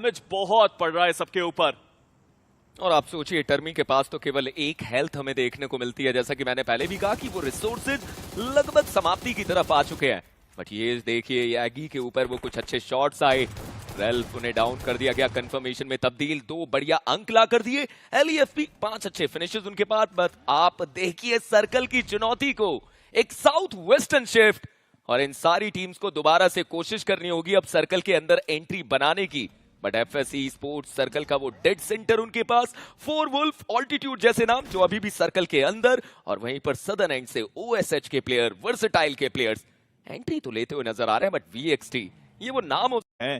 Damage बहुत पड़ रहा है सबके ऊपर। और आप सोचिए टर्मी के पास तो केवल एक हेल्थ हमें देखने को मिलती है, जैसा कि मैंने पहले भी कहा कि वो रिसोर्सेज लगभग समाप्ति की तरफ आ चुके हैं। बट ये देखिए यागी के ऊपर वो कुछ अच्छे शॉट्स आए, रेल्फ उन्हें डाउन कर दिया गया, कंफर्मेशन में तब्दील, 2 बढ़िया अंक ला कर दिए। एलईएफपी 5 अच्छे फिनिशेस उनके पास। बट आप देखिए सर्कल की चुनौती को, एक साउथ वेस्टर्न शिफ्ट, और इन सारी टीम्स को दोबारा से कोशिश करनी होगी अब सर्कल के अंदर एंट्री बनाने की। बट एफएसई स्पोर्ट्स सर्कल का वो डेड सेंटर उनके पास, 4 वुल्फ, ऑल्टीट्यूड जैसे नाम जो अभी भी सर्कल के अंदर, और वहीं पर सदर्न एंड से ओएसएच के प्लेयर, वर्सेटाइल के प्लेयर्स एंट्री तो लेते हुए नजर आ रहे हैं। बट वीएक्सटी ये वो नाम है।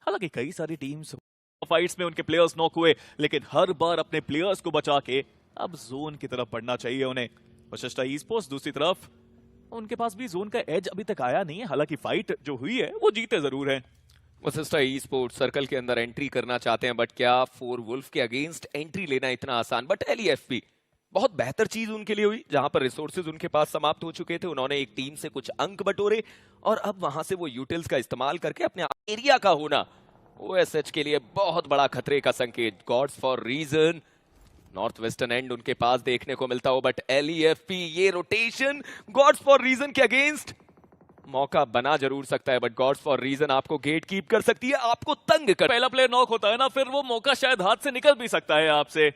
हालांकि कई सारी टीम्स फाइट्स में उनके प्लेयर्स नॉक हुए, लेकिन हर बार अपने प्लेयर्स को बचा के अब जोन की तरफ बढ़ना चाहिए उन्हें। वशिष्ठा ई स्पोर्ट्स दूसरी तरफ, उनके पास भी जोन का एज अभी तक आया नहीं है। हालांकि फाइट जो हुई है वो जीते जरूर हैं। वशिष्ठा ई स्पोर्ट्स सर्कल के अंदर एंट्री करना चाहते हैं, बट क्या 4 वुल्फ के अगेंस्ट एंट्री लेना इतना आसान? बट एलईएफपी बहुत बेहतर चीज उनके लिए हुई, जहां पर रिसोर्सेज उनके पास समाप्त हो चुके थे, उन्होंने एक टीम से कुछ अंक बटोरे और अब वहां से वो यूटिल्स का इस्तेमाल करके अपने एरिया का होना ओएसएच के लिए बहुत बड़ा खतरे का संकेत। Gods for region north western and उनके पास देखने को मिलता हो, बट एलईएफपी ये रोटेशन गॉड्स फॉर रीजन के अगेंस्ट मौका बना जरूर सकता है, बट गॉड्स फॉर रीजन आपको गेट कीप कर सकती है, आपको तंग कर। पहला प्लेयर नॉक होता है ना, फिर वो मौका शायद हाथ से निकल भी सकता है आपसे।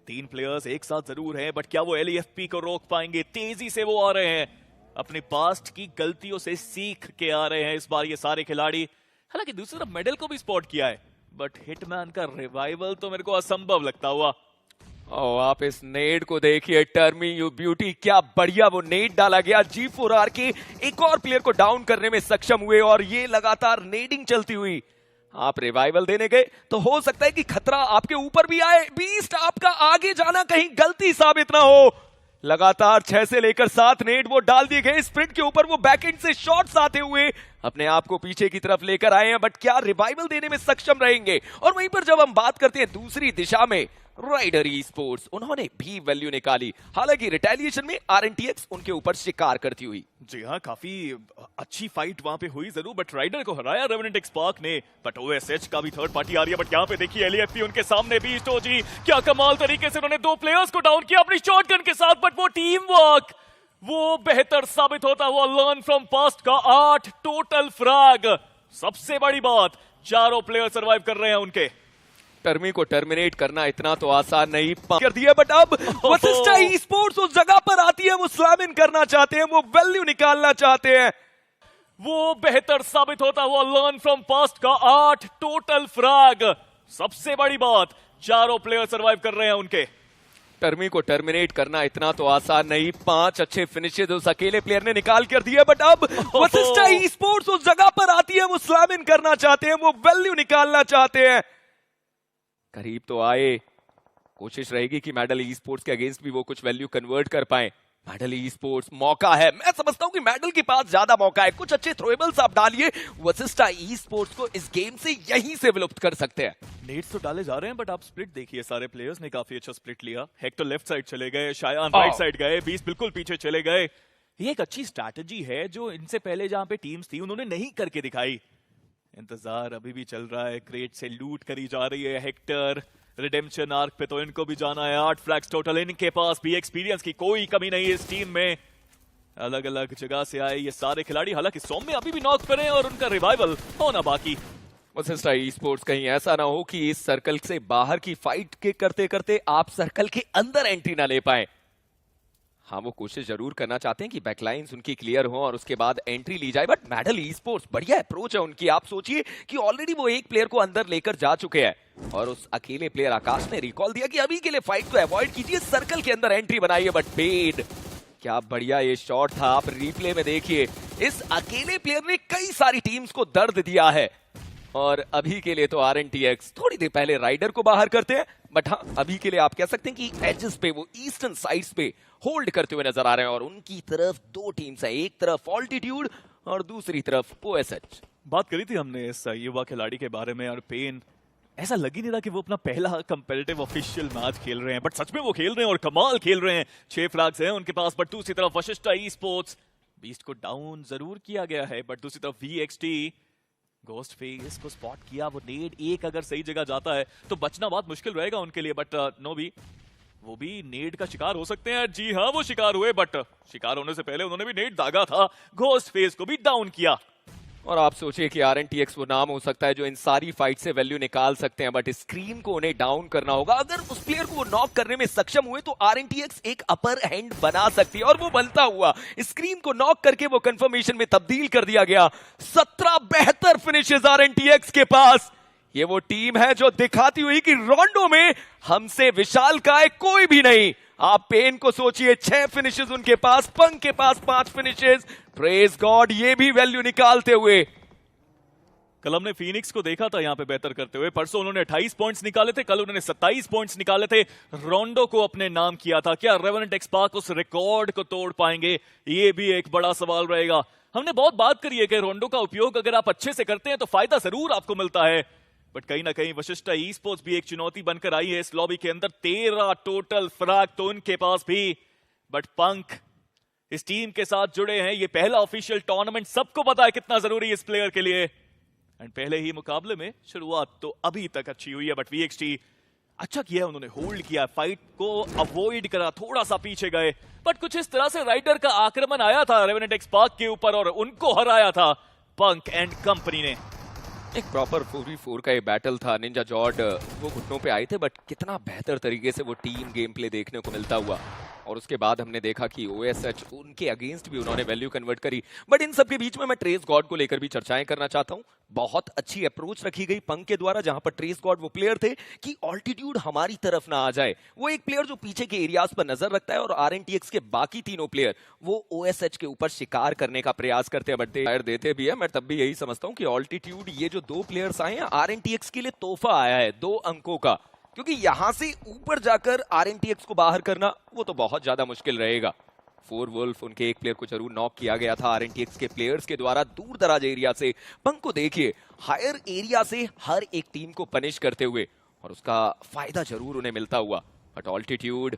3 प्लेयर्स एक साथ जरूर हैं, बट क्या वो एलईएफपी को रोक पाएंगे? तेजी से वो आ रहे हैं, अपनी पास्ट की गलतियों से सीख के आ रहे हैं इस बार ये सारे खिलाड़ी। हालांकि दूसरी तरफ मेडल को भी स्पॉट किया है, बट हिटमैन का रिवाइवल तो मेरे को असंभव लगता हुआ। आप इस नेड को देखिए, टर्मी यू ब्यूटी, क्या बढ़िया वो नेड डाला गया। G4R के एक और प्लेयर को डाउन करने में सक्षम हुए और ये लगातार नेडिंग चलती हुई आप रिवाइवल देने गए तो हो सकता है कि खतरा आपके ऊपर भी आए। बीस्ट आपका आगे जाना कहीं गलती साबित ना हो। लगातार 6 से लेकर 7 नेड वो डाल दिए गए। स्प्रिंट के ऊपर वो बैकएंड से शॉट्स आते हुए अपने आप को पीछे की तरफ लेकर आए हैं, बट क्या रिवाइवल देने में सक्षम रहेंगे? और वहीं पर जब हम बात करते हैं दूसरी दिशा में, राइडर ई स्पोर्ट्स उन्होंने भी वैल्यू निकाली, हालांकि रिटेलिएशन में आरएनटीएक्स उनके ऊपर शिकार करती हुई। जी हाँ, काफी अच्छी फाइट वहां पे हुई जरूर, बट राइडर को हराया रेवेनेंट एक्सपार्क ने। बट ओएसएच का भी थर्ड पार्टी आ रही है, बट यहाँ पे देखिए एलईएफपी उनके सामने बीस्ट ओजी, क्या कमाल तरीके से उन्होंने 2 प्लेयर्स को डाउन किया अपनी शॉटगन के साथ। बट वो टीम वर्क वो बेहतर साबित होता हुआ लर्न फ्रॉम पास्ट का 8 टोटल फ्रैग। सबसे बड़ी बात, चारों प्लेयर सर्वाइव कर रहे हैं उनके। टर्मी को टर्मिनेट करना इतना तो आसान नहीं कर दिया, बट अब वशिष्ठा ई स्पोर्ट्स उस जगह पर आती है, वो स्लैम इन करना चाहते हैं, वो वैल्यू निकालना चाहते हैं। वो बेहतर साबित होता हुआ लर्न फ्रॉम पास्ट का 8 टोटल फ्रैग। सबसे बड़ी बात, चारों प्लेयर सर्वाइव कर रहे हैं उनके। टर्मी को टर्मिनेट करना इतना तो आसान नहीं, 5 अच्छे फिनिशेस उस अकेले प्लेयर ने निकाल कर दिया, बट अब वशिष्ठा ई स्पोर्ट्स उस जगह पर आती है, वो स्लैम इन करना चाहते हैं, वो वैल्यू निकालना चाहते हैं। करीब तो आए, कोशिश रहेगी कि मेडल ई स्पोर्ट्स के अगेंस्ट भी वो कुछ वैल्यू कन्वर्ट कर पाए। मेडल ई स्पोर्ट्स मौका है, मैं समझता हूं कि मेडल के पास ज्यादा मौका है। कुछ अच्छे थ्रोएबल्स आप डालिए, वशिष्ठा ई स्पोर्ट्स को इस गेम से यहीं से विलुप्त कर सकते हैं। नेट्स तो डाले जा रहे हैं, बट आप स्प्लिट देखिए, सारे प्लेयर्स ने काफी अच्छा स्प्लिट लिया। हेक्टर लेफ्ट साइड चले गए, शायान राइट साइड गए, 20 बिल्कुल पीछे चले गए। ये एक अच्छी स्ट्रैटेजी है जो इनसे पहले जहां पे टीम्स थी उन्होंने नहीं करके दिखाई। इंतजार अभी भी चल रहा है, क्रेट से लूट करी जा रही है। हेक्टर रिडेम्पशन आर्क पे तो इनको भी जाना है। 8 फ्लैग्स टोटल इनके पास भी, एक्सपीरियंस की कोई कमी नहीं है इस टीम में। अलग अलग जगह से आए ये सारे खिलाड़ी, हालांकि सौम्य अभी भी नॉक करें और उनका रिवाइवल होना बाकी। वशिष्ठा ई स्पोर्ट्स कहीं ऐसा ना हो कि इस सर्कल से बाहर की फाइट के करते करते आप सर्कल के अंदर एंट्री ना ले पाए। हाँ, वो कोशिश जरूर करना चाहते हैं कि बैकलाइंस उनकी क्लियर हो और उसके बाद एंट्री ली जाए, बट मेडल ई स्पोर्ट्स बढ़िया अप्रोच है उनकी। आप सोचिए कि ऑलरेडी वो एक प्लेयर को अंदर लेकर जा चुके हैं और उस अकेले प्लेयर आकाश ने रिकॉल दिया कि अभी के लिए फाइट को अवॉइड कीजिए, सर्कल के अंदर एंट्री बनाइए। बट पेड, क्या बढ़िया ये शॉट था, आप रिप्ले में देखिए। इस अकेले प्लेयर ने कई सारी टीम्स को दर्द दिया है और अभी के लिए तो आरएनटीएक्स थोड़ी देर पहले राइडर को बाहर करते हैं, बट हाँ अभी के लिए आप कह सकते हैं कि एजेस पे वो ईस्टर्न साइड्स पे होल्ड करते हुए नजर आ रहे हैं और उनकी तरफ 2 टीम्स हैं, एक तरफ ऑल्टीट्यूड और दूसरी तरफ ओएसएच। बात करी थी हमने इस युवा खिलाड़ी के बारे में और पेन, ऐसा लग ही नहीं रहा कि वो अपना पहला कंपेटिटिव ऑफिशियल मैच खेल रहे हैं, बट सच में वो खेल रहे हैं और कमाल खेल रहे हैं। 6 फ्लैग्स हैं उनके पास, बट दूसरी तरफ वशिष्ठा ई स्पोर्ट्स, बीस्ट को डाउन जरूर किया गया है, बट दूसरी तरफ वीएक्सटी घोस्ट फेस को स्पॉट किया, वो नेड एक अगर सही जगह जाता है तो बचना बहुत मुश्किल रहेगा उनके लिए, बट नो भी वो भी नेड का शिकार हो सकते हैं। जी हाँ, वो शिकार हुए, बट शिकार होने से पहले उन्होंने भी नेड दागा था, घोस्ट फेस को भी डाउन किया। और आप सोचिए कि RNTX वो नाम हो सकता है जो इन सारी फाइट से वैल्यू निकाल सकते हैं, बट स्क्रीम को उन्हें डाउन करना होगा। अगर उस प्लेयर को वो नॉक करने में सक्षम हुए तो RNTX एक अपर हैंड बना सकती है, और वो बनता हुआ स्क्रीम को नॉक करके वो कंफर्मेशन में तब्दील कर दिया गया। 17 बेहतर फिनिशेस RNTX के पास। ये वो टीम है जो दिखाती हुई कि रोंडो में हमसे विशाल काय कोई भी नहीं। आप पेन को सोचिए, 6 फिनिशेस उनके पास, पंक के पास 5 फिनिशेस। प्रेज गॉड, ये भी वैल्यू निकालते हुए। कल हमने फीनिक्स को देखा था यहाँ पे बेहतर करते हुए। परसों उन्होंने 28 पॉइंट्स निकाले थे, कल उन्होंने 27 पॉइंट्स निकाले थे, रोंडो को अपने नाम किया था। क्या रेवेनेंट एक्सपार्क उस रिकॉर्ड को तोड़ पाएंगे? ये भी एक बड़ा सवाल रहेगा। हमने बहुत बात करी है कि रोंडो का उपयोग अगर आप अच्छे से करते हैं तो फायदा जरूर आपको मिलता है, बट कहीं ना कहीं वशिष्ठा ई स्पोर्ट्स भी एक चुनौती बनकर आई है इस लॉबी के अंदर। 13 टोटल फ्रैग तो उनके पास भी, बट पंक इस टीम के साथ जुड़े हैं। ये पहला ऑफिशियल टूर्नामेंट, सबको पता है कितना जरूरी है इस प्लेयर के लिए। एंड पहले ही मुकाबले में शुरुआत तो अभी तक अच्छी हुई है, बट VXT अच्छा किया, उन्होंने होल्ड किया, फाइट को अवॉइड करा, थोड़ा सा पीछे गए, बट कुछ इस तरह से राइडर का आक्रमण आया था रेवेनेंट एक्सपार्क के ऊपर और उनको हराया था पंक एंड कंपनी ने। एक प्रॉपर 4v4 का ये बैटल था। निंजा जॉर्ड वो घुटनों पे आए थे, बट कितना बेहतर तरीके से वो टीम गेम प्ले देखने को मिलता हुआ। और उसके बाद हमने देखा कि OSH उनके अगेंस्ट भी उन्होंने वैल्यू कन्वर्ट करी। बट इन सब के बीच में मैं ट्रेस गॉड को लेकर भी चर्चाएं करना चाहता हूं। बहुत अच्छी अप्रोच रखी गई पंक के द्वारा, जहां पर ट्रेस गॉड वो प्लेयर थे कि ऑल्टीट्यूड हमारी तरफ ना आ जाए। वो एक प्लेयर जो पीछे के एरियाज पर नजर रखता है, और RNTX के बाकी तीनों प्लेयर वो OSH के ऊपर शिकार करने का प्रयास करते हैं, बट फायर देते भी है। मैं तब भी यही समझता हूं कि ऑल्टीट्यूड ये जो 2 प्लेयर्स आए हैं RNTX के लिए तोहफा आया है 2 अंकों का, क्योंकि यहां से ऊपर जाकर RNTX को बाहर करना वो तो बहुत ज्यादा मुश्किल रहेगा। 4 वुल्फ उनके एक प्लेयर को जरूर नॉक किया गया था RNTX के प्लेयर्स के द्वारा दूर दराज एरिया से। पंक को देखिए, हायर एरिया से हर एक टीम को पनिश करते हुए, और उसका फायदा जरूर उन्हें मिलता हुआ। बट ऑल्टीट्यूड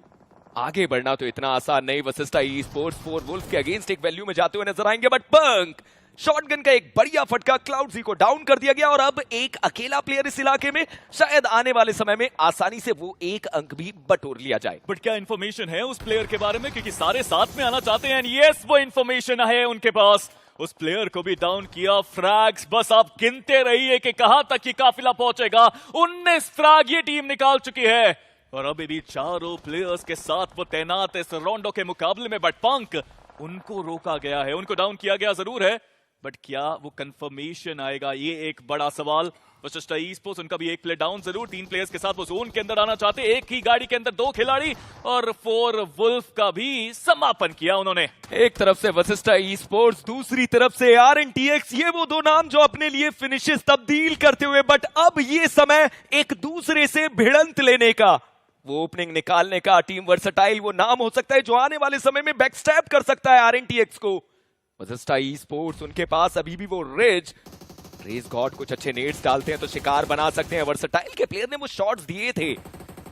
आगे बढ़ना तो इतना आसान नहीं। वशिष्ठा ई स्पोर्ट्स 4 वुल्फ के अगेंस्ट एक वैल्यू में जाते हुए नजर आएंगे, बट पंक शॉटगन का एक बढ़िया फटका क्लाउडजी को डाउन कर दिया गया, और अब एक अकेला प्लेयर इस इलाके में, शायद आने वाले समय में आसानी से वो एक अंक भी बटोर लिया जाए। बट क्या इन्फॉर्मेशन है उस प्लेयर के बारे में? क्योंकि सारे साथ में आना चाहते हैं। यस, वो इन्फॉर्मेशन है उनके पास। उस प्लेयर को भी डाउन किया। फ्रैग्स बस आप गिनते रहिए कि कहां तक ये काफिला पहुंचेगा। 19 फ्रैग ये टीम निकाल चुकी है, और अभी भी चारों प्लेयर्स के साथ वो तैनात इस रोंडो के मुकाबले में। बट पंक, उनको रोका गया है, उनको डाउन किया गया जरूर है, बट क्या वो कंफर्मेशन आएगा, ये एक बड़ा सवाल। वशिष्ठा ई स्पोर्ट्स, उनका भी एक प्लेयर डाउन जरूर। 3 प्लेयर्स के साथ वो जोन के अंदर आना चाहते, एक ही गाड़ी के अंदर 2 खिलाड़ी, और 4 वुल्फ का भी समापन किया उन्होंने। एक तरफ से वशिष्ठा ई स्पोर्ट्स, दूसरी तरफ से RNTX, ये वो 2 नाम जो अपने लिए फिनिशेस तब्दील करते हुए, बट अब ये समय एक दूसरे से भिड़ंत लेने का, वो ओपनिंग निकालने का। टीम वर्सटाइल वो नाम हो सकता है जो आने वाले समय में बैकस्टैप कर सकता है RNTX को। वशिष्ठा ई स्पोर्ट्स, उनके पास अभी भी वो रेज गॉड कुछ अच्छे नेट्स डालते हैं तो शिकार बना सकते हैं। वर्सटाइल के प्लेयर ने वो शॉट्स दिए थे,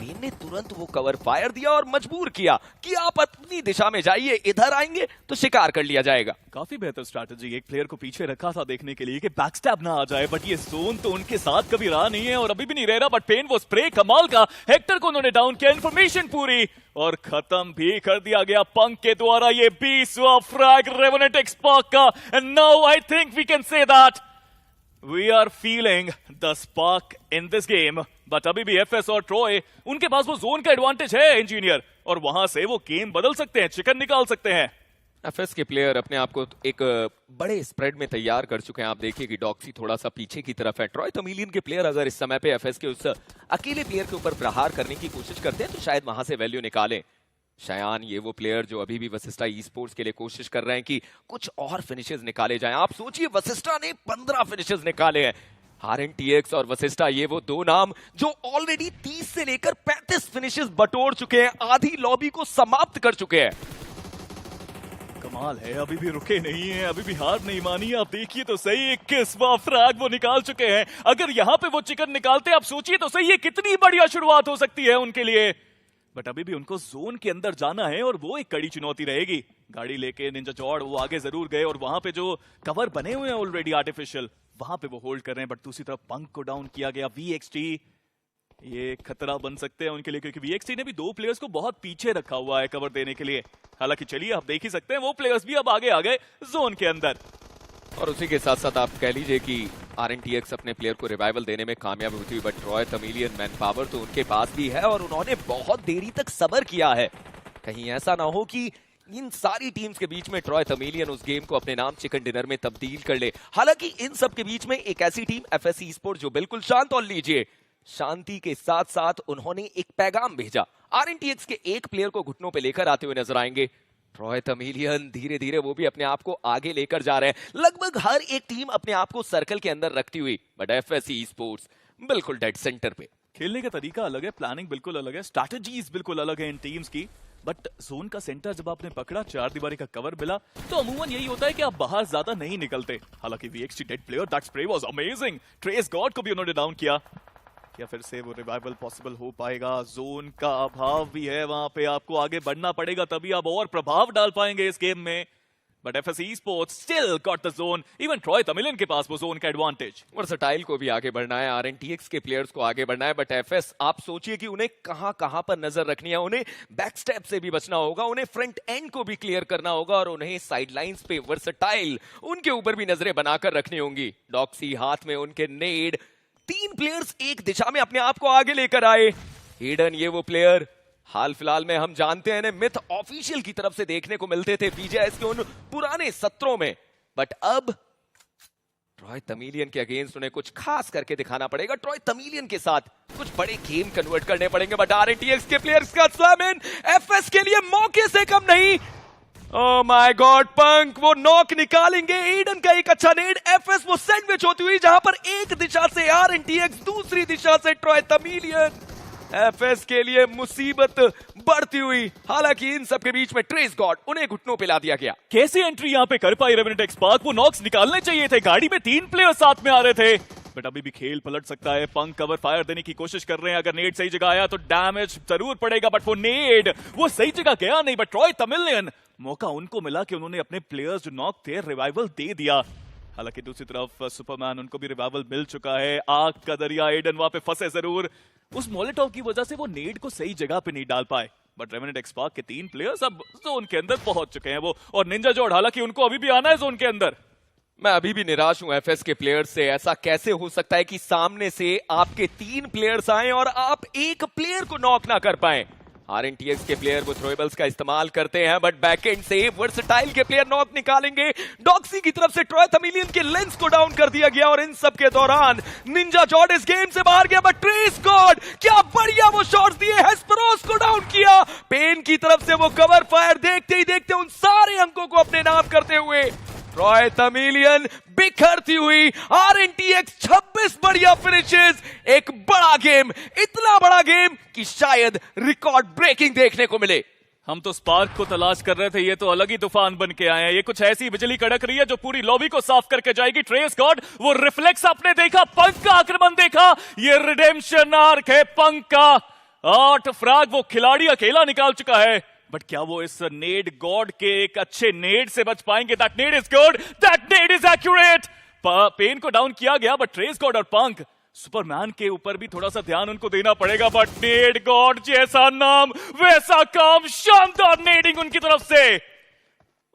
पेन ने तुरंत वो कवर फायर दिया और मजबूर किया कि आप अपनी दिशा में जाइए, इधर आएंगे तो शिकार कर लिया जाएगा। काफी बेहतर स्ट्रैटेजी। एक प्लेयर को पीछे रखा था देखने के लिए कि बैकस्टैप ना आ जाए, बट ये जोन तो उनके साथ कभी रहा नहीं है और अभी भी नहीं रह रहा। बट पेन वो स्प्रे कमाल का, हेक्टर को उन्होंने डाउन किया, इन्फॉर्मेशन पूरी, और खत्म भी कर दिया गया पंक के द्वारा। ये 20वां फ्रैग रेवेनेंट एक्सपार्क का, and now I think we can say that we are feeling the spark in this game, but अभी भी FS और ट्रॉय, उनके पास वो जोन का एडवांटेज है इंजीनियर, और वहां से वो गेम बदल सकते हैं, चिकन निकाल सकते हैं। FS के प्लेयर अपने आप को एक बड़े स्प्रेड में तैयार कर चुके हैं। आप देखिए कि डॉक्सी थोड़ा सा पीछे की तरफ है। ट्रॉय तमिलियन के प्लेयर अगर इस समय पे FS के उस अकेले प्लेयर के ऊपर प्रहार करने की कोशिश करते हैं तो शायद वहां से वैल्यू निकालें। शयान, ये वो प्लेयर जो अभी भी वशिष्ठा ई स्पोर्ट्स के लिए कोशिश कर रहे हैं कि कुछ और फिनिशेस निकाले जाएं। आप सोचिए, वशिष्ठा ने 15 फिनिशेस निकाले हैं। RNTX और वशिष्ठा, ये वो 2 नाम जो ऑलरेडी 30 से लेकर 35 फिनिशेस बटोर चुके हैं, आधी लॉबी को समाप्त कर चुके हैं। कमाल है, अभी भी रुके नहीं है, अभी भी हार नहीं मानी। आप देखिए तो सही, 21वां फ्रैग वो निकाल चुके हैं। अगर यहां पे वो चिकन निकालते, आप सोचिए तो सही, ये कितनी बढ़िया शुरुआत हो सकती है उनके लिए। बट अभी भी उनको जोन के अंदर जाना है और वो एक कड़ी चुनौती रहेगी। गाड़ी लेके निंजा जॉर्ड वो आगे जरूर गए और वहां पे जो कवर बने हुए हैं ऑलरेडी आर्टिफिशियल, वहां पे वो होल्ड कर रहे हैं। बट दूसरी तरफ पंक को डाउन किया गया। VXT ये खतरा बन सकते हैं उनके लिए, क्योंकि VXT ने भी 2 प्लेयर्स को बहुत पीछे रखा हुआ है कवर देने के लिए। हालांकि चलिए आप देख ही सकते हैं वो प्लेयर्स भी अब आगे आ गए जोन के अंदर। और उसी के साथ साथ आप कह लीजिए कि RNTX अपने प्लेयर को रिवाइवल देने में कामयाब होती हुई, but Troy Tamilian man power तो उनके पास भी है और उन्होंने बहुत देरी तक सब्र किया है। कहीं ऐसा ना हो कि इन सारी टीम्स के बीच में ट्रॉय तमिलियन उस गेम को अपने नाम चिकन डिनर में तब्दील कर ले। हालांकि इन सब के बीच में एक ऐसी टीम FS Esports जो बिल्कुल शांत, और लीजिए शांति के साथ साथ उन्होंने एक पैगाम भेजा। RNTX के एक प्लेयर को घुटनों पे लेकर आते हुए नजर आएंगे। ट्रॉय तमिलियन धीरे धीरे वो भी अपने आप को आगे लेकर जा रहे हैं। लगभग हर एक टीम अपने आप को सर्कल के अंदर रखती हुई, बट FS Esports बिल्कुल डेड सेंटर पे। खेलने का तरीका अलग है, प्लानिंग बिल्कुल अलग है, स्ट्रैटेजीज बिल्कुल अलग है इन टीम्स की। बट जोन का सेंटर जब आपने पकड़ा, 4 दीवारी का कवर मिला, तो अमूमन यही होता है कि आप बाहर ज्यादा नहीं निकलते। हालांकि VXT dead player, that spray was amazing. Trace God को भी उन्होंने डाउन किया। क्या फिर से वो रिवाइवल पॉसिबल हो पाएगा? जोन का अभाव भी है वहां पे, आपको आगे बढ़ना पड़ेगा तभी आप और प्रभाव डाल पाएंगे इस गेम में। But FS Esports still got the zone. Even Troy Tamilian के पास वो जोन का एडवांटेज। वर्सटाइल को भी आगे बढ़ना है, RNTX के प्लेयर्स को आगे बढ़ना है, बट FS आप सोचिए कि उन्हें कहां पर नजर रखनी है। उन्हें बैक स्टेप से भी बचना होगा, उन्हें फ्रंट एंड को भी क्लियर करना होगा और उन्हें साइडलाइंस पे वर्सटाइल उनके ऊपर भी नजरें बनाकर रखनी होंगी। डॉक्सी हाथ में उनके नेड, 3 प्लेयर्स एक दिशा में अपने आप को आगे लेकर आए। ईडन ये वो प्लेयर हाल फिलहाल में हम जानते हैं मिथ ऑफिशियल की तरफ से देखने को मिलते थे BJS के उन पुराने सत्रों में, बट अब ट्रॉय तमिलियन के अगेंस्ट उन्हें कुछ खास करके दिखाना पड़ेगा। ट्रॉय तमिलियन के साथ कुछ बड़े गेम कन्वर्ट करने पड़ेंगे, बट RNTX के प्लेयर्स का स्लैम इन FS के लिए मौके से कम नहीं। ओह माय गॉड, पंक वो नॉक निकालेंगे। ईडन का एक अच्छा नेड, FS वो सैंडविच होती हुई जहां पर एक दिशा से RNTX, दूसरी दिशा से ट्रॉय तमिलियन। FS के लिए मुसीबत बढ़ती हुई। हालांकि इन सब के बीच में ट्रेस गॉड, उन्हें घुटनों पे ला दिया गया। कैसी एंट्री यहाँ पे कर पाई रेवेनेंट एक्सपार्क? वो नॉक्स निकालने चाहिए थे, गाड़ी में 3 प्लेयर साथ में आ रहे थे। बट अभी भी खेल पलट सकता है। पंक कवर फायर देने की कोशिश कर रहे हैं, अगर नेड सही जगह आया तो डैमेज जरूर पड़ेगा, बट वो नेड वो सही जगह गया नहीं। बट ट्रॉय तमिलियन, मौका उनको मिला कि उन्होंने अपने प्लेयर्स जो नॉक थे रिवाइवल दे दिया। हालांकि दूसरी तरफ सुपरमैन, उनको भी रिवाइवल मिल चुका है। आग का दरिया, एडन वहां पे फंसे जरूर। उस मोलेटॉव की वजह से वो नेड को सही जगह पे नहीं डाल पाए। बट रेवेनेंट एक्सपार्क के 3 प्लेयर्स अब जोन के अंदर पहुंच चुके हैं वो, और निंजा जॉर्ड हालांकि उनको अभी भी आना है जोन के अंदर। मैं अभी भी निराश हूं FS के प्लेयर्स से। ऐसा कैसे हो सकता है कि सामने से आपके 3 प्लेयर्स आए और आप एक प्लेयर को नॉक ना कर पाए? RNTX के प्लेयर वो थ्रोएबल्स का इस्तेमाल करते हैं, बट बैकएंड से वर्सटाइल के प्लेयर नॉक निकालेंगे। डॉक्सी की तरफ से ट्रॉय तमिलियन के लेंस को डाउन कर दिया गया और इन सब के दौरान निंजा जॉर्ड इस गेम से बाहर गया। बट ट्रेस गॉड, क्या बढ़िया वो शॉट्स दिए, हेस्पेरोस को डाउन किया। पेन की तरफ से वो कवर फायर देखते ही देखते उन सारे अंकों को अपने नाम करते हुए ट्रॉय तमिलियन बिखरती हुई। RNTX 26 बढ़िया फिनिशेस, एक बड़ा गेम, इतना बड़ा गेम कि शायद रिकॉर्ड ब्रेकिंग देखने को मिले। हम तो स्पार्क को तलाश कर रहे थे, ये तो अलग ही तूफान बन के आए हैं। ये कुछ ऐसी बिजली कड़क रही है जो पूरी लॉबी को साफ करके जाएगी। ट्रेस गॉड वो रिफ्लेक्स आपने देखा, पंक का आक्रमण देखा, ये रिडेम्पशन आर्क है पंक का। 8 फ्रैग वो खिलाड़ी अकेला निकाल चुका है, बट क्या वो इस नेड गॉड के एक अच्छे नेड से बच पाएंगे? That ned is good, that ned is accurate. Pen को डाउन किया गया, बट ट्रेस गॉड और पंक, सुपरमैन के ऊपर भी थोड़ा सा ध्यान उनको देना पड़ेगा। बट नेड गॉड जैसा नाम वैसा काम, शानदार नेडिंग उनकी तरफ से।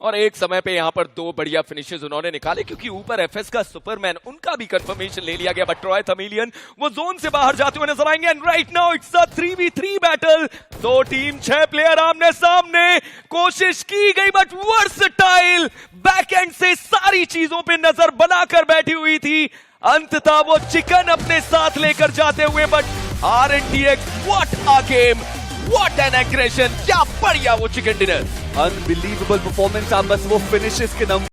और एक समय पे यहाँ पर 2 बढ़िया फिनिशेस उन्होंने निकाले, क्योंकि ऊपर FS का सुपरमैन, उनका भी कंफर्मेशन ले लिया गया। बट ट्रॉय तमिलियन वो जोन से बाहर जाते हुए नजर आएंगे। And right now it's a 3v3 battle. 2 team 6 player आमने सामने, कोशिश की गई, बट वर्सटाइल बैकएंड से सारी चीजों पे नजर बनाकर बैठी हुई थी। अंततः वो चिकन अपने साथ लेकर जाते हुए, but RNTX what a game, what an aggression, क्या बढ़िया वो चिकन डिनर। Unbelievable performance. आप बस वो फिनिशेस के नंबर